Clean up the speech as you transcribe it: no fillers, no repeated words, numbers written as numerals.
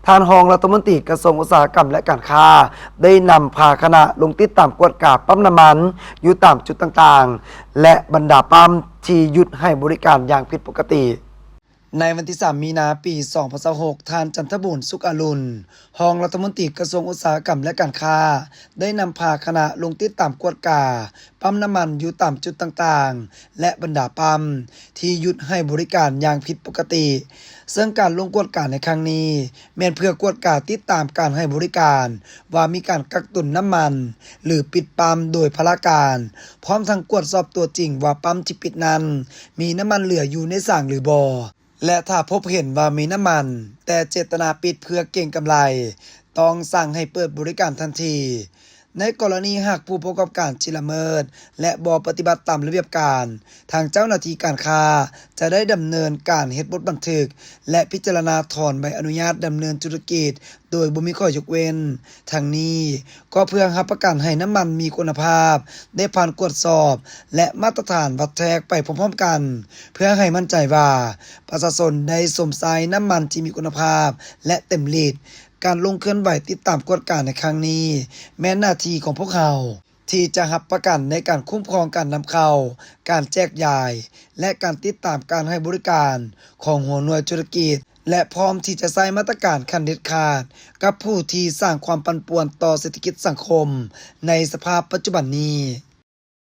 ท่านรองรัฐมนตรีกระทรวงอุตสาหกรรมและการค้าได้นำพาคณะลงติดตามกวดกาปั๊มน้ำมันอยู่ตามจุดต่างๆและบรรดาปั๊มที่หยุดให้บริการอย่างผิดปกติในวันที่ 3 มีนาคม ปี 2026 ท่านจันทบุญสุขอรุณรองรัฐมนตรีกระทรวงอุตสาหกรรมและการค้าได้นำพาคณะลงติดตามกวดกาปั๊มน้ำมันอยู่ตามจุดต่างๆและบรรดาปั๊มที่หยุดให้บริการอย่างผิดปกติซึ่งการลงกวดกาในครั้งนี้แม้นเพื่อกวดกาติดตามการให้บริการว่ามีการกักตุนน้ำมันหรือปิดปั๊มโดยพลการพร้อมทั้งกวดสอบตัวจริงว่าปั๊มที่ปิดนั้นมีน้ำมันเหลืออยู่ในสร้างหรือบ่และถ้าพบเห็นว่ามีน้ำมันแต่เจตนาปิดเพื่อเก็งกำไรต้องสั่งให้เปิดบริการทันทีในกรณีหากผู้ประกอบการละเมิดและบ่ปฏิบัติตามระเบียบการทางเจ้าหน้าที่การค้าจะได้ดำเนินการเฮ็ดบทบันทึกและพิจารณาถอนใบอนุญาตดำเนินธุรกิจโดยบ่มีข้อยกเว้นทั้งนี้ก็เพื่อรับประกันให้น้ำมันมีคุณภาพได้ผ่านตรวจสอบและมาตรฐานวัดแทกไปพร้อมๆกันเพื่อให้มั่นใจว่าประชาชนได้สวมใส่น้ำมันที่มีคุณภาพและเต็มฤทธิ์การลงเคลื่อนไหวติดตามกฎการในครั้งนี้แม้หน้าที่ของพวกเขาที่จะรับประกันในการคุ้มครองการนำเข้าการแจกจ่ายและการติดตามการให้บริการของหัวหน่วยธุรกิจและพร้อมที่จะใช้มาตรการขั้นเด็ดขาดกับผู้ที่สร้างความปั่นป่วนต่อเศรษฐกิจสังคมในสภาพปัจจุบันนี้